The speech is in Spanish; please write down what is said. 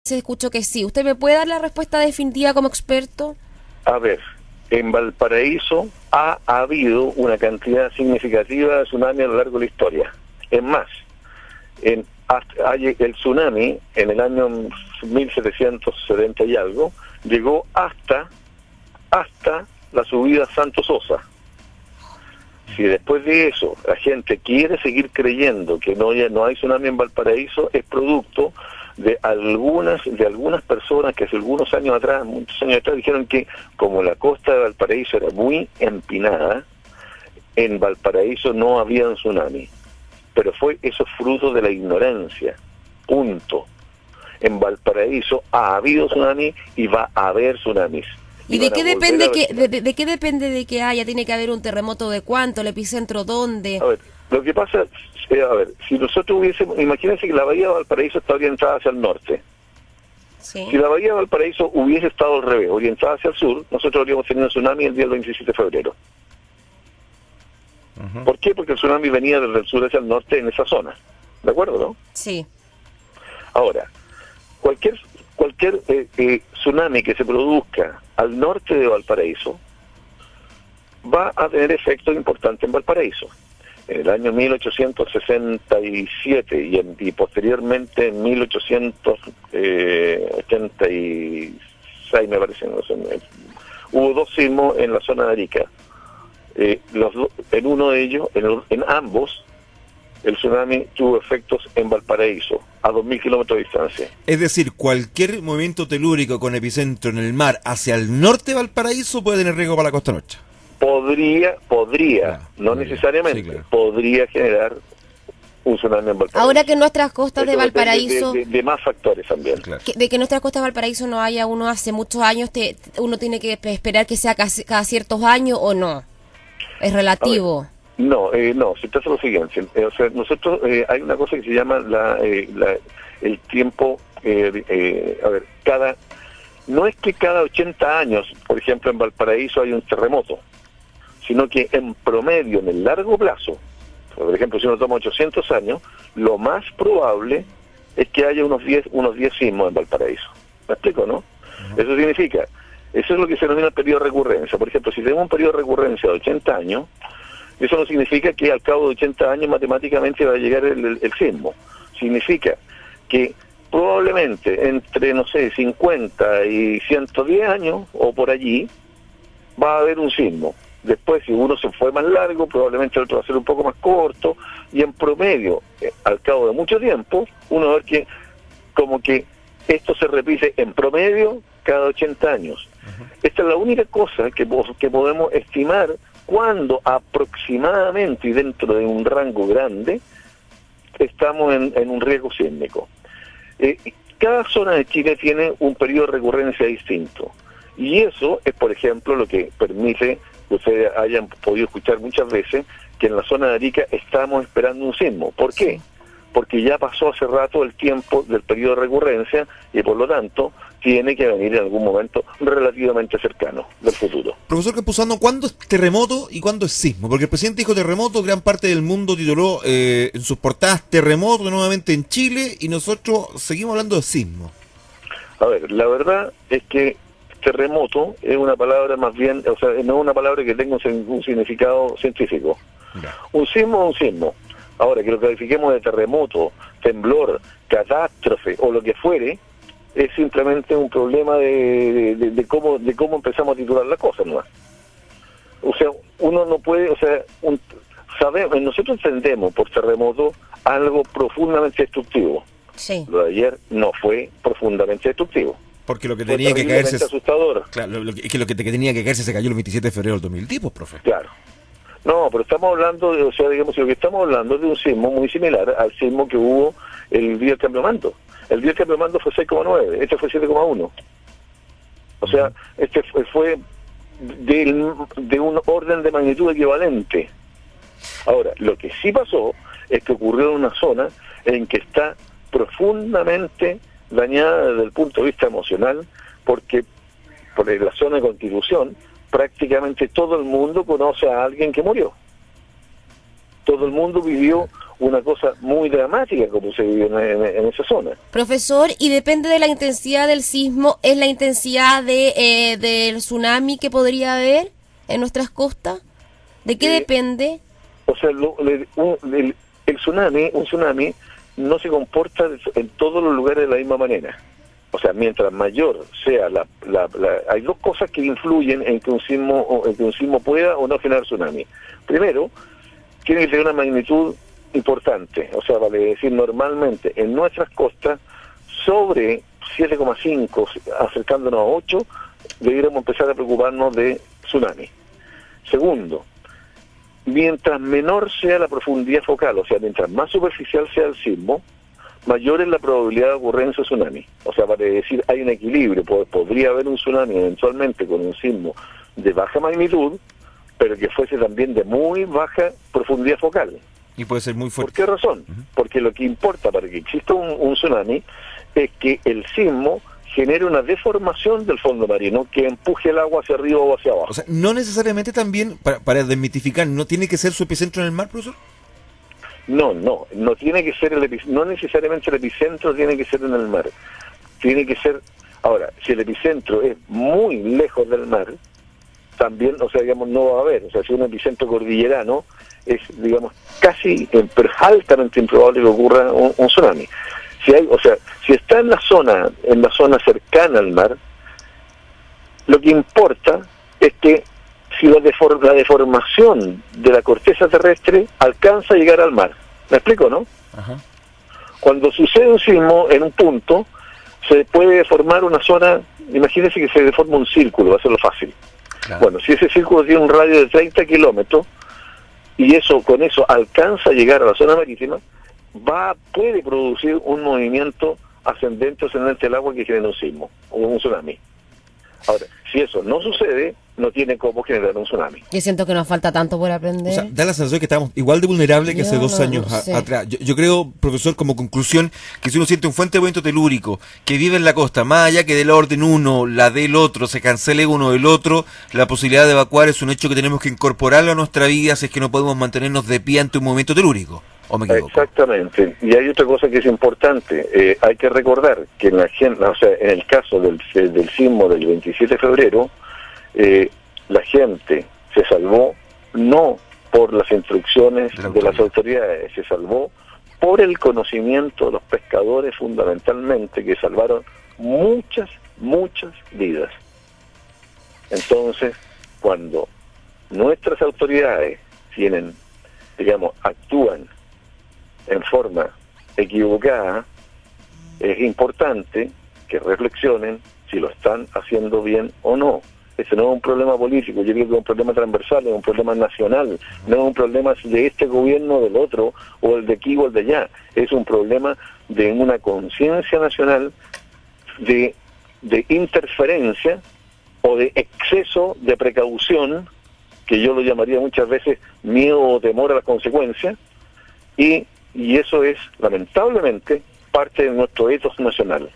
se escuchó que sí. ¿Usted me puede dar la respuesta definitiva como experto? A ver, en Valparaíso ha habido una cantidad significativa de tsunami a lo largo de la historia. Es más, el tsunami en el año 1770 y algo llegó hasta la subida Santo Sosa. Si después de eso la gente quiere seguir creyendo que no hay tsunami en Valparaíso, es producto de algunas personas que hace muchos años atrás dijeron que como la costa de Valparaíso era muy empinada, en Valparaíso no había un tsunami. Pero eso es fruto de la ignorancia. Punto. En Valparaíso ha habido tsunami y va a haber tsunamis. ¿Y de qué depende de qué depende de que haya? ¿Tiene que haber un terremoto de cuánto? ¿El epicentro dónde? A ver, lo que pasa, si nosotros imagínense que la bahía de Valparaíso está orientada hacia el norte. Sí. Si la bahía de Valparaíso hubiese estado al revés, orientada hacia el sur, nosotros habríamos tenido un tsunami el día del 27 de febrero. Uh-huh. ¿Por qué? Porque el tsunami venía desde el sur hacia el norte en esa zona. ¿De acuerdo, no? Sí. Ahora, cualquier tsunami que se produzca al norte de Valparaíso va a tener efectos importantes en Valparaíso. En el año 1867 y posteriormente en 1886, me parece, no sé, hubo 2 sismos en la zona de Arica. En uno de ellos, en ambos, el tsunami tuvo efectos en Valparaíso, a 2.000 kilómetros de distancia. Es decir, cualquier movimiento telúrico con epicentro en el mar hacia el norte de Valparaíso puede tener riesgo para la costa nuestra. Podría, no necesariamente, sí, claro. Podría generar un tsunami en Valparaíso. Ahora que en nuestras costas de Valparaíso... De más factores también. Claro. De que en nuestras costas de Valparaíso no haya uno hace muchos años, uno tiene que esperar que sea cada ciertos años o no. Es relativo. No, se trata de lo siguiente. Nosotros hay una cosa que se llama el tiempo. No es que cada 80 años, por ejemplo, en Valparaíso hay un terremoto, sino que en promedio, en el largo plazo, por ejemplo, si uno toma 800 años, lo más probable es que haya unos 10 sismos en Valparaíso. ¿Me explico, no? Uh-huh. Eso significa, eso es lo que se denomina el periodo de recurrencia. Por ejemplo, si tenemos un periodo de recurrencia de 80 años, eso no significa que al cabo de 80 años matemáticamente va a llegar el sismo. Significa que probablemente entre, 50 y 110 años, o por allí, va a haber un sismo. Después, si uno se fue más largo, probablemente el otro va a ser un poco más corto, y en promedio, al cabo de mucho tiempo, uno va a ver que como que esto se repite en promedio cada 80 años. Uh-huh. Esta es la única cosa que podemos estimar cuando aproximadamente y dentro de un rango grande estamos en un riesgo sísmico. Cada zona de Chile tiene un periodo de recurrencia distinto, y eso es, por ejemplo, lo que permite que ustedes hayan podido escuchar muchas veces que en la zona de Arica estamos esperando un sismo. ¿Por qué? Porque ya pasó hace rato el tiempo del periodo de recurrencia y por lo tanto tiene que venir en algún momento relativamente cercano del futuro. Profesor Campuzano, ¿cuándo es terremoto y cuándo es sismo? Porque el presidente dijo terremoto, gran parte del mundo tituló en sus portadas terremoto nuevamente en Chile, y nosotros seguimos hablando de sismo. A ver, la verdad es que terremoto es una palabra más bien, no es una palabra que tenga un significado científico. Ya. Un sismo es un sismo. Ahora, que lo califiquemos de terremoto, temblor, catástrofe o lo que fuere, es simplemente un problema de cómo empezamos a titular la cosa, ¿no? O sea, uno no puede, nosotros entendemos por terremoto algo profundamente destructivo. Sí. Lo de ayer no fue profundamente destructivo. Porque lo que tenía que caerse... asustador. Claro, es que lo que tenía que caerse se cayó el 27 de febrero del 2010, profe. Claro. No, pero estamos hablando de, lo que estamos hablando es de un sismo muy similar al sismo que hubo el día del cambio de mando. El día del cambio de mando fue 6,9, este fue 7,1. O sea, este fue de un orden de magnitud equivalente. Ahora, lo que sí pasó es que ocurrió en una zona en que está profundamente dañada desde el punto de vista emocional, porque por la zona de Constitución prácticamente todo el mundo conoce a alguien que murió. Todo el mundo vivió una cosa muy dramática como se vive en esa zona. Profesor, ¿y depende de la intensidad del sismo, es la intensidad del tsunami que podría haber en nuestras costas? ¿De qué depende? O sea, el tsunami, un tsunami no se comporta en todos los lugares de la misma manera. O sea, mientras mayor sea hay dos cosas que influyen en que un sismo pueda o no generar tsunami. Primero, tiene que tener una magnitud importante, o sea, vale decir, normalmente en nuestras costas, sobre 7,5, acercándonos a 8, debiéramos empezar a preocuparnos de tsunami. Segundo, mientras menor sea la profundidad focal, o sea, mientras más superficial sea el sismo, mayor es la probabilidad de ocurrencia de tsunami. O sea, vale decir, hay un equilibrio, podría haber un tsunami eventualmente con un sismo de baja magnitud, pero que fuese también de muy baja profundidad focal. Y puede ser muy fuerte. ¿Por qué razón? Porque lo que importa para que exista un tsunami es que el sismo genere una deformación del fondo marino que empuje el agua hacia arriba o hacia abajo. O sea, no necesariamente también, para desmitificar, ¿no tiene que ser su epicentro en el mar, profesor? No tiene que ser no necesariamente el epicentro tiene que ser en el mar. Tiene que ser, ahora, si el epicentro es muy lejos del mar, también, o sea, digamos, no va a haber, o sea, si un epicentro cordillerano es, digamos, casi, pero altamente improbable que ocurra un tsunami. Si está en la zona cercana al mar, lo que importa es que si la deformación de la corteza terrestre alcanza a llegar al mar. ¿Me explico, no? Ajá. Cuando sucede un sismo en un punto, se puede formar una zona, imagínense que se deforma un círculo, va a ser lo fácil. Claro. Bueno, si ese círculo tiene un radio de 30 kilómetros, y con eso alcanza a llegar a la zona marítima, puede producir un movimiento ascendente del agua que genera un sismo o un tsunami. Ahora, si eso no sucede, no tiene cómo generar un tsunami. Yo siento que nos falta tanto por aprender. O sea, da la sensación que estamos igual de vulnerables que hace 2 años sé. atrás. Yo creo, profesor, como conclusión, que si uno siente un fuerte movimiento telúrico que vive en la costa, más allá que del orden uno, la del otro, se cancele uno del otro, la posibilidad de evacuar es un hecho que tenemos que incorporarlo a nuestra vida si es que no podemos mantenernos de pie ante un movimiento telúrico. ¿O me equivoco? Exactamente. Y hay otra cosa que es importante. Hay que recordar que en el caso del sismo del 27 de febrero, la gente se salvó no por las instrucciones de las autoridades, se salvó por el conocimiento de los pescadores fundamentalmente, que salvaron muchas vidas. Entonces, cuando nuestras autoridades actúan en forma equivocada, es importante que reflexionen si lo están haciendo bien o no. Ese no es un problema político, yo creo que es un problema transversal, es un problema nacional, no es un problema de este gobierno o del otro, o el de aquí o el de allá, es un problema de una conciencia nacional de interferencia o de exceso de precaución, que yo lo llamaría muchas veces miedo o temor a las consecuencias, y eso es, lamentablemente, parte de nuestro ethos nacional.